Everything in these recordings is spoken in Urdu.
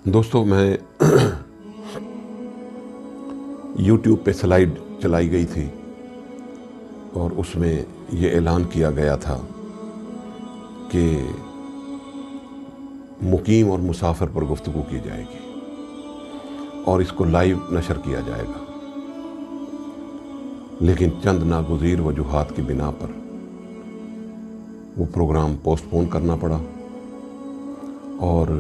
دوستو میں یوٹیوب پہ سلائیڈ چلائی گئی تھی اور اس میں یہ اعلان کیا گیا تھا کہ مقیم اور مسافر پر گفتگو کی جائے گی اور اس کو لائیو نشر کیا جائے گا، لیکن چند ناگزیر وجوہات کی بنا پر وہ پروگرام پوسٹ پون کرنا پڑا۔ اور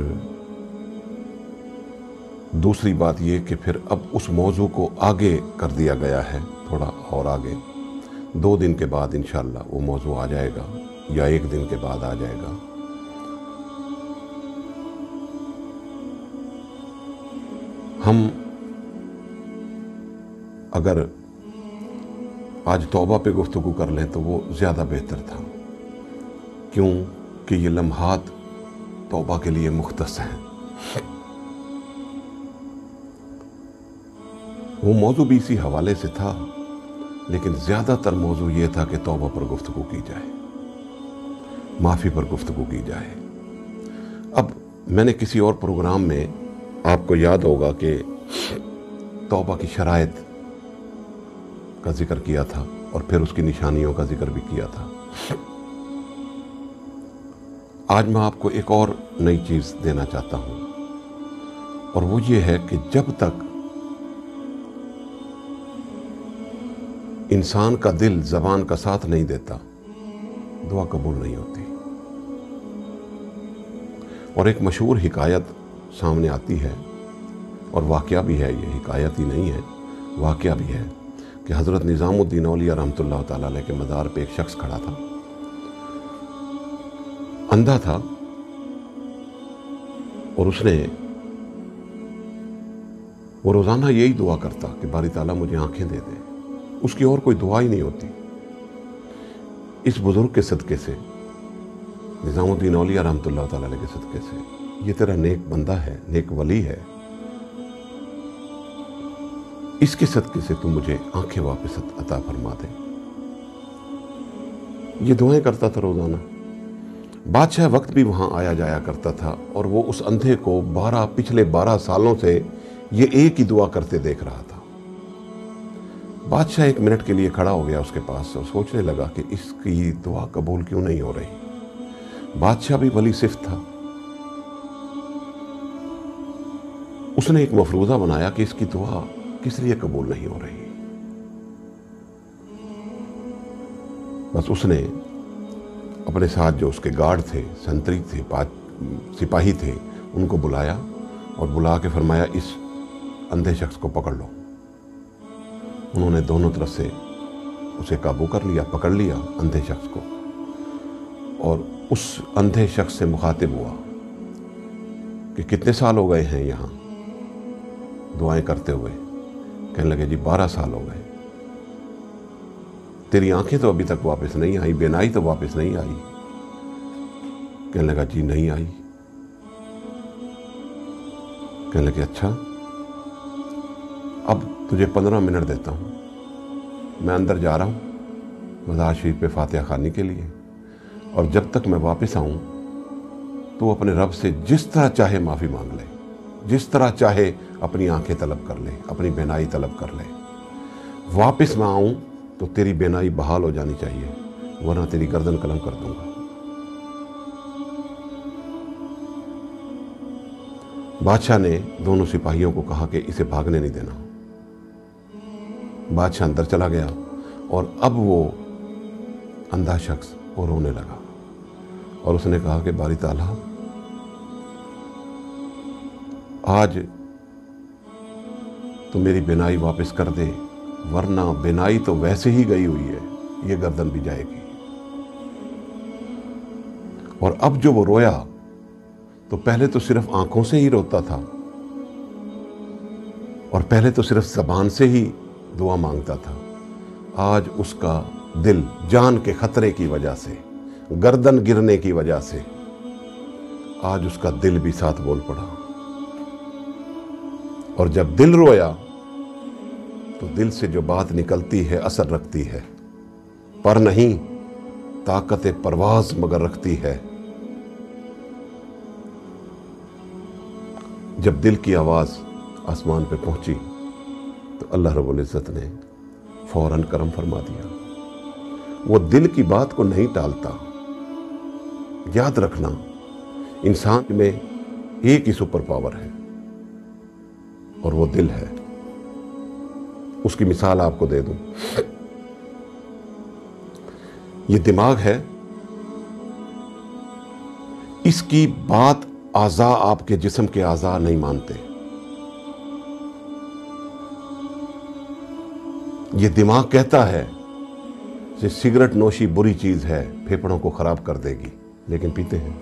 دوسری بات یہ کہ پھر اب اس موضوع کو آگے کر دیا گیا ہے، تھوڑا اور آگے 2 دن کے بعد انشاءاللہ وہ موضوع آ جائے گا یا 1 دن کے بعد آ جائے گا۔ ہم اگر آج توبہ پہ گفتگو کر لیں تو وہ زیادہ بہتر تھا، کیوں کہ یہ لمحات توبہ کے لیے مختص ہیں۔ وہ موضوع بھی اسی حوالے سے تھا، لیکن زیادہ تر موضوع یہ تھا کہ توبہ پر گفتگو کی جائے، معافی پر گفتگو کی جائے۔ اب میں نے کسی اور پروگرام میں آپ کو یاد ہوگا کہ توبہ کی شرائط کا ذکر کیا تھا اور پھر اس کی نشانیوں کا ذکر بھی کیا تھا۔ آج میں آپ کو ایک اور نئی چیز دینا چاہتا ہوں، اور وہ یہ ہے کہ جب تک انسان کا دل زبان کا ساتھ نہیں دیتا، دعا قبول نہیں ہوتی۔ اور ایک مشہور حکایت سامنے آتی ہے، اور واقعہ بھی ہے، یہ حکایت ہی نہیں ہے، واقعہ بھی ہے، کہ حضرت نظام الدین اولیاء رحمۃ اللہ تعالیٰ علیہ کے مزار پہ ایک شخص کھڑا تھا، اندھا تھا، اور وہ روزانہ یہی دعا کرتا کہ باری تعالیٰ مجھے آنکھیں دے دے۔ اس کی اور کوئی دعا ہی نہیں ہوتی۔ اس بزرگ کے صدقے سے، نظام الدین اولیاء رحمۃ اللہ تعالیٰ علیہ کے صدقے سے، یہ تیرا نیک بندہ ہے، نیک ولی ہے، اس کے صدقے سے تم مجھے آنکھیں واپس عطا فرما دے۔ یہ دعائیں کرتا تھا روزانہ۔ بادشاہ وقت بھی وہاں آیا جایا کرتا تھا، اور وہ اس اندھے کو پچھلے 12 سالوں سے یہ ایک ہی دعا کرتے دیکھ رہا تھا۔ بادشاہ 1 منٹ کے لیے کھڑا ہو گیا اس کے پاس اور سوچنے لگا کہ اس کی دعا قبول کیوں نہیں ہو رہی۔ بادشاہ بھی ولی صفت تھا۔ اس نے ایک مفروضہ بنایا کہ اس کی دعا کس لیے قبول نہیں ہو رہی۔ بس اس نے اپنے ساتھ جو اس کے گارڈ تھے، سنتری تھے، سپاہی تھے، ان کو بلایا اور بلا کے فرمایا اس اندھے شخص کو پکڑ لو۔ انہوں نے دونوں طرف سے اسے قابو کر لیا، پکڑ لیا اندھے شخص کو، اور اس اندھے شخص سے مخاطب ہوا کہ کتنے سال ہو گئے ہیں یہاں دعائیں کرتے ہوئے؟ کہنے لگے جی 12 سال ہو گئے۔ تیری آنکھیں تو ابھی تک واپس نہیں آئی، بینائی تو واپس نہیں آئی؟ کہنے لگا جی نہیں آئی۔ کہنے لگے اچھا، اب تجھے 15 منٹ دیتا ہوں، میں اندر جا رہا ہوں مزار شریف پہ فاتحہ خوانی کے لیے، اور جب تک میں واپس آؤں تو اپنے رب سے جس طرح چاہے معافی مانگ لے، جس طرح چاہے اپنی آنکھیں طلب کر لے، اپنی بینائی طلب کر لے۔ واپس میں آؤں تو تیری بینائی بحال ہو جانی چاہیے، ورنہ تیری گردن قلم کر دوں گا۔ بادشاہ نے دونوں سپاہیوں کو کہا کہ اسے بھاگنے نہیں دینا۔ بادشاہ اندر چلا گیا، اور اب وہ اندھا شخص وہ رونے لگا، اور اس نے کہا کہ باری تعالیٰ آج تو میری بینائی واپس کر دے، ورنہ بینائی تو ویسے ہی گئی ہوئی ہے، یہ گردن بھی جائے گی۔ اور اب جو وہ رویا تو پہلے تو صرف آنکھوں سے ہی روتا تھا، اور پہلے تو صرف زبان سے ہی دعا مانگتا تھا۔ آج اس کا دل جان کے خطرے کی وجہ سے، گردن گرنے کی وجہ سے، آج اس کا دل بھی ساتھ بول پڑا۔ اور جب دل رویا تو دل سے جو بات نکلتی ہے اثر رکھتی ہے، پر نہیں طاقت پرواز مگر رکھتی ہے۔ جب دل کی آواز آسمان پہ پہنچی تو اللہ رب العزت نے فوراً کرم فرما دیا۔ وہ دل کی بات کو نہیں ٹالتا۔ یاد رکھنا، انسان میں ایک ہی سپر پاور ہے اور وہ دل ہے۔ اس کی مثال آپ کو دے دوں، یہ دماغ ہے، اس کی بات اعضاء آپ کے جسم کے اعضاء نہیں مانتے۔ یہ دماغ کہتا ہے کہ سگریٹ نوشی بری چیز ہے، پھیپھڑوں کو خراب کر دے گی، لیکن پیتے ہیں۔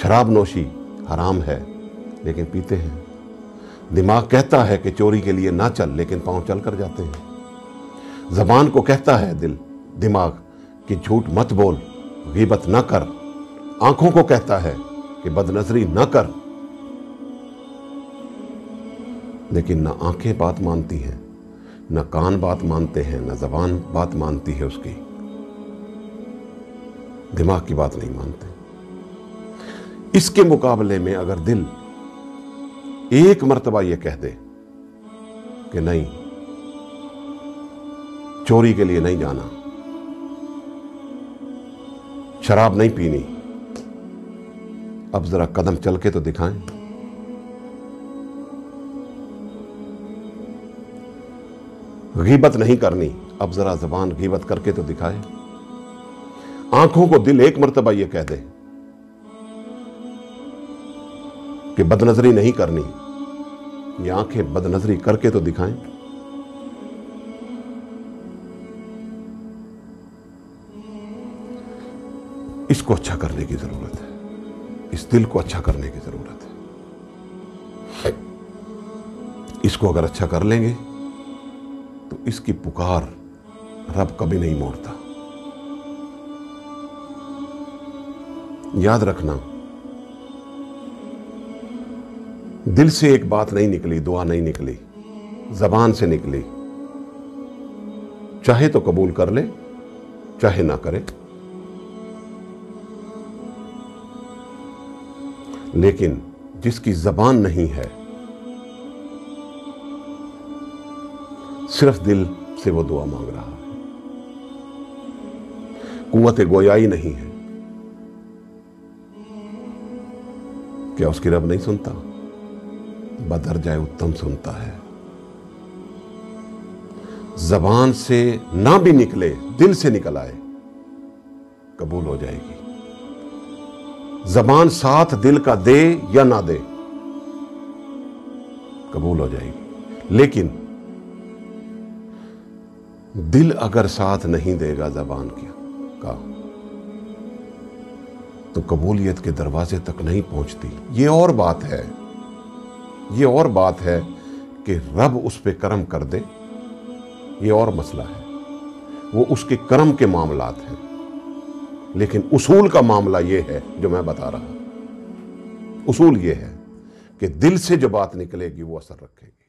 شراب نوشی حرام ہے، لیکن پیتے ہیں۔ دماغ کہتا ہے کہ چوری کے لیے نہ چل، لیکن پاؤں چل کر جاتے ہیں۔ زبان کو کہتا ہے دماغ کہ جھوٹ مت بول، غیبت نہ کر۔ آنکھوں کو کہتا ہے کہ بد نظری نہ کر، لیکن نہ آنکھیں بات مانتی ہیں، نہ کان بات مانتے ہیں، نہ زبان بات مانتی ہے اس کی۔ دماغ کی بات نہیں مانتے۔ اس کے مقابلے میں اگر دل ایک مرتبہ یہ کہہ دے کہ نہیں، چوری کے لیے نہیں جانا، شراب نہیں پینی، اب ذرا قدم چل کے تو دکھائیں، غیبت نہیں کرنی، اب ذرا زبان غیبت کر کے تو دکھائے۔ آنکھوں کو دل ایک مرتبہ یہ کہہ دے کہ بد نظری نہیں کرنی، یہ آنکھیں بد نظری کر کے تو دکھائیں۔ اس کو اچھا کرنے کی ضرورت ہے، اس دل کو اچھا کرنے کی ضرورت ہے۔ اس کو اگر اچھا کر لیں گے تو اس کی پکار رب کبھی نہیں موڑتا۔ یاد رکھنا، دل سے ایک بات نہیں نکلی، دعا نہیں نکلی، زبان سے نکلی، چاہے تو قبول کر لے، چاہے نہ کرے، لیکن جس کی زبان نہیں ہے، صرف دل سے وہ دعا مانگ رہا ہے، قوت گویائی نہیں ہے، کیا اس کی رب نہیں سنتا؟ بدرجہ اتم سنتا ہے۔ زبان سے نہ بھی نکلے، دل سے نکل آئے، قبول ہو جائے گی۔ زبان ساتھ دل کا دے یا نہ دے، قبول ہو جائے گی۔ لیکن دل اگر ساتھ نہیں دے گا زبان کا تو قبولیت کے دروازے تک نہیں پہنچتی۔ یہ اور بات ہے، یہ اور بات ہے کہ رب اس پہ کرم کر دے، یہ اور مسئلہ ہے، وہ اس کے کرم کے معاملات ہیں، لیکن اصول کا معاملہ یہ ہے جو میں بتا رہا ہوں۔ اصول یہ ہے کہ دل سے جو بات نکلے گی وہ اثر رکھے گی۔